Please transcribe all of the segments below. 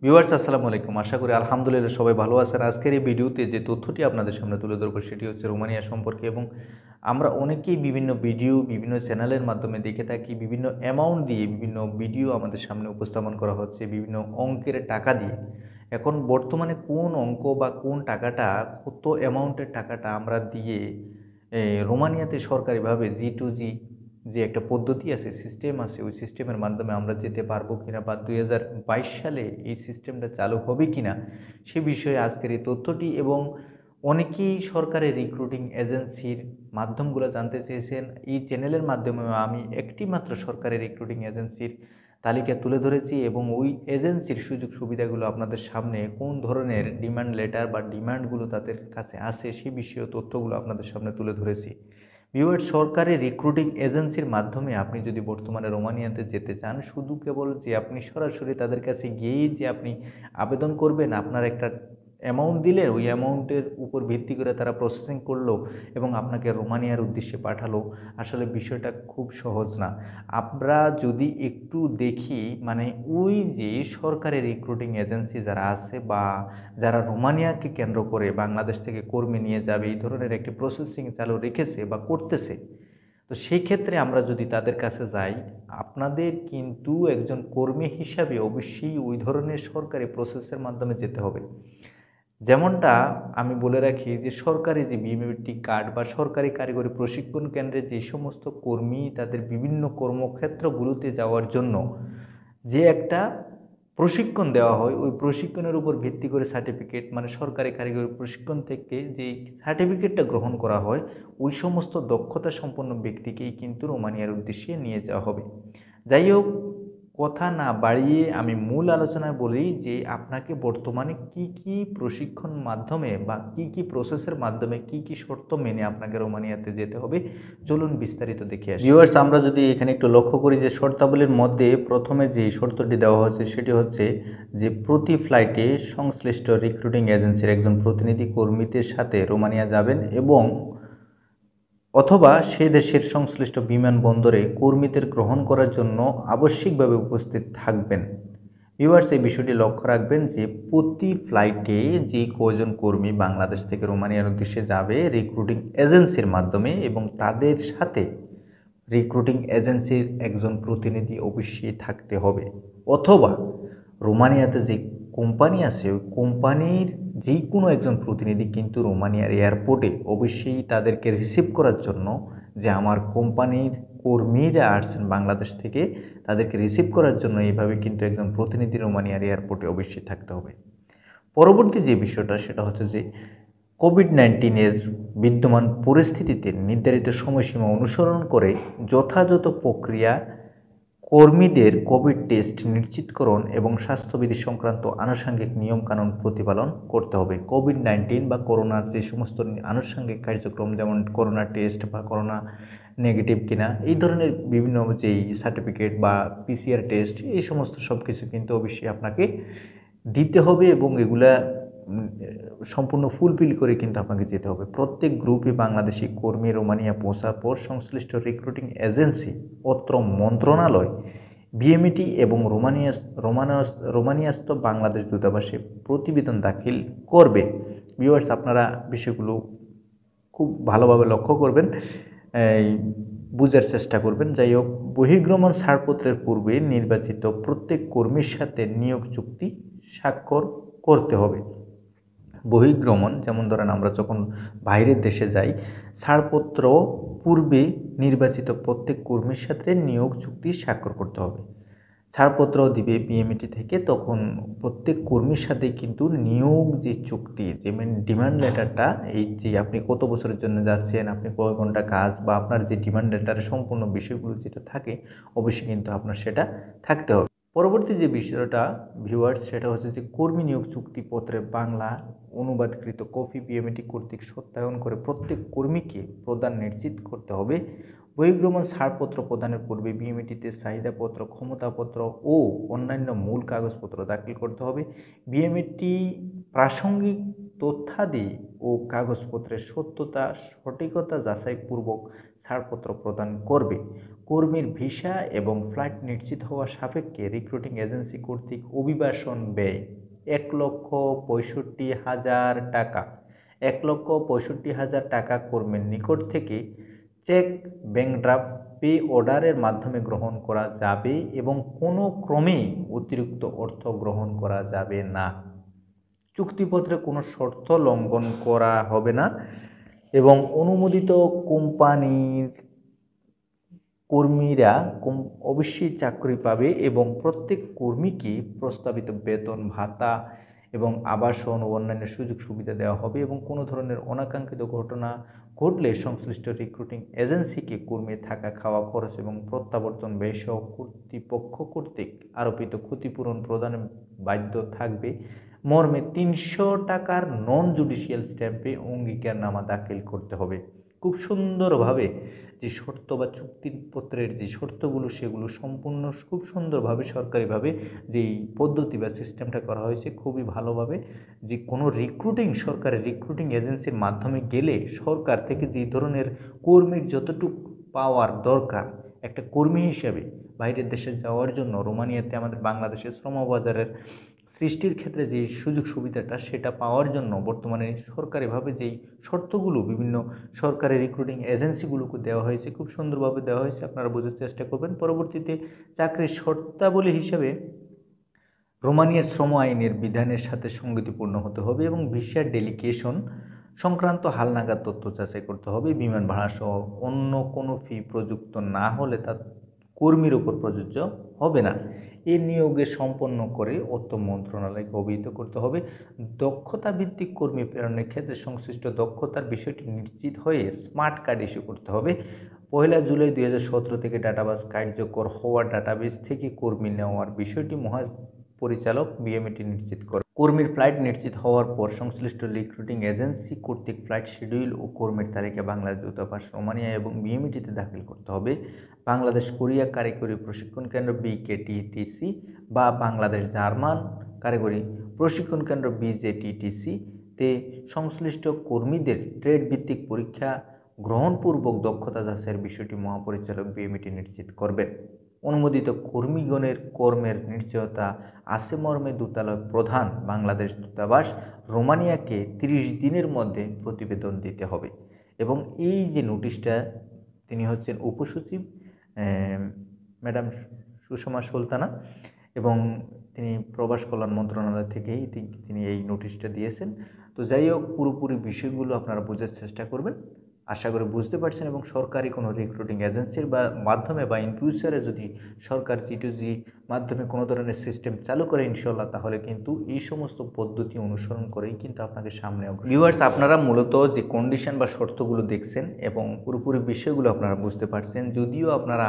Viewers আসসালামু আলাইকুম। আশা করি আলহামদুলিল্লাহ সবাই ভালো আছেন। আজকের এই ভিডিওতে যে তথ্যটি আপনাদের সামনে তুলে ধরব সেটি হচ্ছে রোমানিয়া সম্পর্কে। এবং আমরা অনেকেই বিভিন্ন ভিডিও বিভিন্ন চ্যানেলের মাধ্যমে দেখে থাকি, বিভিন্ন অ্যামাউন্ট দিয়ে বিভিন্ন ভিডিও আমাদের সামনে উপস্থাপন করা হচ্ছে বিভিন্ন অঙ্কের টাকা দিয়ে। এখন বর্তমানে কোন অঙ্ক বা কোন টাকাটা, কত অ্যামাউন্টের টাকাটা আমরা দিয়ে রোমানিয়াতে সরকারিভাবে G2G যে একটা পদ্ধতি আছে, সিস্টেম আছে, ওই সিস্টেমের মাধ্যমে আমরা যেতে পারবো কিনা বা 2022 সালে এই সিস্টেমটা চালু হবে কিনা সে বিষয়ে আজকের এই তথ্যটি। এবং অনেকেই সরকারের রিক্রুটিং এজেন্সির মাধ্যমগুলো জানতে চেয়েছেন। এই চ্যানেলের মাধ্যমে আমি একটি মাত্র সরকারি রিক্রুটিং এজেন্সির তালিকা তুলে ধরেছি এবং ওই এজেন্সির সুযোগ সুবিধাগুলো আপনাদের সামনে, কোন ধরনের ডিমান্ড লেটার বা ডিমান্ডগুলো তাদের কাছে আছে সে বিষয়ে তথ্যগুলো আপনাদের সামনে তুলে ধরেছি। ভিউয়ার্স, সরকারি রিক্রুটিং এজেন্সির মাধ্যমে আপনি যদি বর্তমানে রোমানিয়াতে যেতে চান, শুধু কেবল যে আপনি সরাসরি তাদের কাছে গিয়েই যে আপনি আবেদন করবেন, আপনার একটা অ্যামাউন্ট দিলে ওই অ্যামাউন্টের উপর ভিত্তি করে তারা প্রসেসিং করলো এবং আপনাকে রোমানিয়ার উদ্দেশ্যে পাঠালো, আসলে বিষয়টা খুব সহজ না। আমরা যদি একটু দেখি, মানে ওই যে সরকারি রিক্রুটিং এজেন্সি যারা আছে বা যারা রোমানিয়াকে কেন্দ্র করে বাংলাদেশ থেকে কর্মী নিয়ে যাবে, এই ধরনের একটি প্রসেসিং চালু রেখেছে বা করতেছে। তো সেই ক্ষেত্রে আমরা যদি তাদের কাছে যাই, আপনাদের কিন্তু একজন কর্মী হিসাবে অবশ্যই ওই ধরনের সরকারি প্রসেসের মাধ্যমে যেতে হবে। যেমনটা আমি বলে রাখি যে সরকারি যে বিএমটি কার্ড বা সরকারি কারিগরি প্রশিক্ষণ কেন্দ্রে যে সমস্ত কর্মী তাদের বিভিন্ন কর্মক্ষেত্রগুলোতে যাওয়ার জন্য যে একটা প্রশিক্ষণ দেওয়া হয়, ওই প্রশিক্ষণের উপর ভিত্তি করে সার্টিফিকেট, মানে সরকারি কারিগরি প্রশিক্ষণ থেকে যে সার্টিফিকেটটা গ্রহণ করা হয়, ওই সমস্ত দক্ষতা সম্পন্ন ব্যক্তিকেই কিন্তু রোমানিয়ার উদ্দেশ্যে নিয়ে যাওয়া হবে। যাই হোক, কথা না বাড়িয়ে আমি মূল আলোচনায় বলি যে আপনাকে বর্তমানে কি কি প্রশিক্ষণ মাধ্যমে বা কি কি প্রসেসের মাধ্যমে কি কি শর্ত মেনে আপনাকে রোমানিয়াতে যেতে হবে, চলুন বিস্তারিত দেখে আসি। ভিউয়ার্স, আমরা যদি এখানে একটু লক্ষ্য করি যে শর্তাবলীর মধ্যে প্রথমে যে শর্তটি দেওয়া হচ্ছে সেটি হচ্ছে যে প্রতি ফ্লাইটে সংশ্লিষ্ট রিক্রুটিং এজেন্সির একজন প্রতিনিধি কর্মীদের সাথে রোমানিয়া যাবেন এবং অথবা সে দেশের সংশ্লিষ্ট বিমানবন্দরে কর্মীদের গ্রহণ করার জন্য আবশ্যিকভাবে উপস্থিত থাকবেন। ভিউয়ার্স, এই বিষয়টি লক্ষ্য রাখবেন যে প্রতি ফ্লাইটে যে কয়জন কর্মী বাংলাদেশ থেকে রোমানিয়ার উদ্দেশ্যে যাবে রিক্রুটিং এজেন্সির মাধ্যমে, এবং তাদের সাথে রিক্রুটিং এজেন্সির একজন প্রতিনিধি অবশ্যই থাকতে হবে। অথবা রোমানিয়াতে যে কোম্পানি আছে ওই কোম্পানির যে কোনো একজন প্রতিনিধি কিন্তু রোমানিয়ার এয়ারপোর্টে অবশ্যই তাদেরকে রিসিভ করার জন্য, যে আমার কোম্পানির কর্মীরা আসছেন বাংলাদেশ থেকে, তাদেরকে রিসিভ করার জন্য এইভাবে কিন্তু একজন প্রতিনিধি রোমানিয়ার এয়ারপোর্টে অবশ্যই থাকতে হবে। পরবর্তী যে বিষয়টা সেটা হচ্ছে যে কোভিড-19 বিদ্যমান পরিস্থিতিতে নির্ধারিত সময়সীমা অনুসরণ করে যথাযথ প্রক্রিয়া কর্মীদের কোভিড টেস্ট নিশ্চিতকরণ এবং স্বাস্থ্যবিধি সংক্রান্ত আনুষঙ্গিক নিয়মকানুন প্রতিপালন করতে হবে। কোভিড-19 বা করোনার যে সমস্ত আনুষঙ্গিক কার্যক্রম, যেমন করোনা টেস্ট বা করোনা নেগেটিভ কিনা, এই ধরনের বিভিন্ন যেই সার্টিফিকেট বা পিসিআর টেস্ট, এই সমস্ত সব কিছু কিন্তু অবশ্যই আপনাকে দিতে হবে এবং এগুলা সম্পূর্ণ ফুলফিল করে কিন্তু আপনাকে যেতে হবে। প্রত্যেক গ্রুপে বাংলাদেশি কর্মী রোমানিয়া পৌঁছার পর সংশ্লিষ্ট রিক্রুটিং এজেন্সি অত্র মন্ত্রণালয় বিএমইটি এবং রোমানিয়াস্থ বাংলাদেশ দূতাবাসে প্রতিবেদন দাখিল করবে। ভিউয়ার্স, আপনারা বিষয়গুলো খুব ভালোভাবে লক্ষ্য করবেন, বুঝার চেষ্টা করবেন। যাই হোক, বহির্গমন ছাড়পত্রের পূর্বে নির্বাচিত প্রত্যেক কর্মীর সাথে নিয়োগ চুক্তি স্বাক্ষর করতে হবে। বহির্গমন, যেমন ধরেন আমরা যখন বাইরের দেশে যাই, ছাড়পত্র পূর্বে নির্বাচিত প্রত্যেক কর্মীর সাথে নিয়োগ চুক্তি স্বাক্ষর করতে হবে। ছাড়পত্র দিবে বিএমইটি থেকে, তখন প্রত্যেক কর্মীর সাথে কিন্তু নিয়োগ যে চুক্তি, যে ডিমান্ড লেটারটা, এই যে আপনি কত বছরের জন্য যাচ্ছেন, আপনি কয় ঘন্টা কাজ, বা আপনার যে ডিমান্ড লেটারের সম্পূর্ণ বিষয়গুলো যেটা থাকে, অবশ্যই কিন্তু আপনার সেটা থাকতে হবে। পরবর্তী যে বিষয়টা ভিউয়ার্স, সেটা হচ্ছে যে কর্মী নিয়োগ চুক্তিপত্রে বাংলা অনুবাদকৃত কপি বিএমইটি কর্তৃক সত্যায়ন করে প্রত্যেক কর্মীকে প্রদান নিশ্চিত করতে হবে। বহির্গমন ছাড়পত্র প্রদানের পূর্বে বিএমইটিতে চাহিদাপত্র, ক্ষমতাপত্র ও অন্যান্য মূল কাগজপত্র দাখিল করতে হবে। বিএমইটি প্রাসঙ্গিক তথ্যাদি ও কাগজপত্রের সত্যতা সঠিকতা যাচাইপূর্বক ছাড়পত্র প্রদান করবে। কর্মীর ভিসা এবং ফ্লাইট নিশ্চিত হওয়া সাপেক্ষে রিক্রুটিং এজেন্সি কর্তৃক অভিবাসন ব্যয় 1,65,000 টাকা। 1,65,000 টাকা কর্মীর নিকট থেকে চেক, ব্যাংক ড্রাফট, পে অর্ডারের মাধ্যমে গ্রহণ করা যাবে এবং কোনো ক্রমেই অতিরিক্ত অর্থ গ্রহণ করা যাবে না। চুক্তিপত্রে কোনো শর্ত লঙ্ঘন করা হবে না এবং অনুমোদিত কোম্পানির কর্মীরা অবশ্যই চাকরি পাবে এবং প্রত্যেক কর্মীকে প্রস্তাবিত বেতন, ভাতা এবং আবাসন ও অন্যান্য সুযোগ সুবিধা দেওয়া হবে এবং কোনো ধরনের অনাকাঙ্ক্ষিত ঘটনা ঘটলে সংশ্লিষ্ট রিক্রুটিং এজেন্সিকে কর্মী থাকা, খাওয়া খরচ এবং প্রত্যাবর্তন ব্যয়সহ কর্তৃপক্ষ কর্তৃক আরোপিত ক্ষতিপূরণ প্রদানে বাধ্য থাকবে মর্মে 300 টাকার নন জুডিশিয়াল স্ট্যাম্পে অঙ্গীকারনামা দাখিল করতে হবে। খুব সুন্দরভাবে যে শর্ত বা চুক্তিপত্রের যে শর্তগুলো সেগুলো সম্পূর্ণ খুব সুন্দরভাবে সরকারিভাবে যেই পদ্ধতি বা সিস্টেমটা করা হয়েছে খুবই ভালোভাবে। যে কোনো সরকারের রিক্রুটিং এজেন্সির মাধ্যমে গেলে সরকার থেকে যে ধরনের কর্মীর যতটুকু পাওয়ার দরকার একটা কর্মী হিসেবে বাইরের দেশে যাওয়ার জন্য, রোমানিয়াতে আমাদের বাংলাদেশের শ্রমবাজারের সৃষ্টির ক্ষেত্রে যে সুযোগ সুবিধাটা সেটা পাওয়ার জন্য বর্তমানে সরকারিভাবে যেই শর্তগুলো বিভিন্ন সরকারি রিক্রুটিং এজেন্সিগুলোকে দেওয়া হয়েছে খুব সুন্দরভাবে দেওয়া হয়েছে, আপনারা বোঝার চেষ্টা করবেন। পরবর্তীতে চাকরির শর্তাবলী হিসেবে রোমানিয়ার শ্রম আইনের বিধানের সাথে সঙ্গতিপূর্ণ হতে হবে এবং ভিসা ডেলিগেশন সংক্রান্ত হালনাগাদ তথ্য যাচাই করতে হবে। বিমান ভাড়া সহ অন্য কোনো ফি প্রযুক্ত না হলে তা কর্মীর ওপর প্রযোজ্য হবে না। এ নিয়োগে সম্পন্ন করে অর্থ মন্ত্রণালয়কে অবহিত করতে হবে। দক্ষতা ভিত্তিক কর্মী প্রেরণের ক্ষেত্রে সংশ্লিষ্ট দক্ষতার বিষয়টি নিশ্চিত হয়ে স্মার্ট কার্ড ইস্যু করতে হবে। 1 জুলাই 2017 থেকে ডাটাবেস কার্যকর হওয়ার ডাটাবেস থেকে কর্মী নেওয়ার বিষয়টি মহাপরিচালক বিএমইটি নিশ্চিত করে। কর্মীর ফ্লাইট নিশ্চিত হওয়ার পর সংশ্লিষ্ট রিক্রুটিং এজেন্সি কর্তৃক ফ্লাইট শিডিউল ও কর্মীর তালিকা বাংলাদেশ দূতাবাস, রোমানিয়া এবং বিএমইটিতে দাখিল করতে হবে। বাংলাদেশ কোরিয়া কারিগরি প্রশিক্ষণ কেন্দ্র BKTTC বা বাংলাদেশ জার্মান কারিগরি প্রশিক্ষণ কেন্দ্র BJTTC তে সংশ্লিষ্ট কর্মীদের ট্রেড ভিত্তিক পরীক্ষা গ্রহণপূর্বক দক্ষতা যাচাইয়ের বিষয়টি মহাপরিচালক বিএমইটি নিশ্চিত করবেন। অনুমোদিত কর্মীগণের কর্মের নিশ্চয়তা আছে মর্মে দূতালয় প্রধান বাংলাদেশ দূতাবাস রোমানিয়াকে 30 দিনের মধ্যে প্রতিবেদন দিতে হবে। এবং এই যে নোটিশটা তিনি হচ্ছেন উপসচিব ম্যাডাম সুষমা সুলতানা এবং তিনি প্রবাস কল্যাণ মন্ত্রণালয় থেকেই তিনি এই নোটিশটা দিয়েছেন। তো যাই হোক, পুরোপুরি বিষয়গুলো আপনারা বোঝার চেষ্টা করবেন, আশা করি বুঝতে পারছেন। এবং সরকারি কোনো রিক্রুটিং এজেন্সির মাধ্যমে বা ইন ফিউচারে যদি সরকার G2G মাধ্যমে কোনো ধরনের সিস্টেম চালু করে ইনশাল্লাহ, তাহলে কিন্তু এই সমস্ত পদ্ধতি অনুসরণ করেই কিন্তু আপনাকে সামনে ভিউয়ার্স, আপনারা মূলত যে কন্ডিশন বা শর্তগুলো দেখছেন এবং পুরোপুরি বিষয়গুলো আপনারা বুঝতে পারছেন। যদিও আপনারা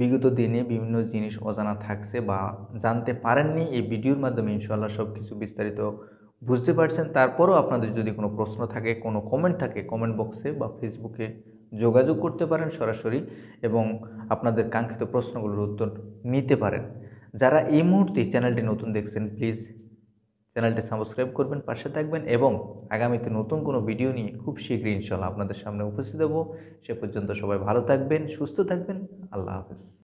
বিগত দিনে বিভিন্ন জিনিস অজানা থাকছে বা জানতে পারেননি, এই ভিডিওর মাধ্যমে ইনশাল্লাহ সব কিছু বিস্তারিত বুঝতে পারছেন। তারপরও আপনাদের যদি কোনো প্রশ্ন থাকে, কোনো কমেন্ট থাকে, কমেন্ট বক্সে বা ফেসবুকে যোগাযোগ করতে পারেন সরাসরি এবং আপনাদের কাঙ্ক্ষিত প্রশ্নগুলোর উত্তর নিতে পারেন। যারা এই মুহূর্তে চ্যানেলটি নতুন দেখছেন, প্লিজ চ্যানেলটি সাবস্ক্রাইব করবেন, পাশে থাকবেন এবং আগামীতে নতুন কোনো ভিডিও নিয়ে খুব শীঘ্রই ইনশাআল্লাহ আপনাদের সামনে উপস্থিত হব। সে পর্যন্ত সবাই ভালো থাকবেন, সুস্থ থাকবেন। আল্লাহ হাফেজ।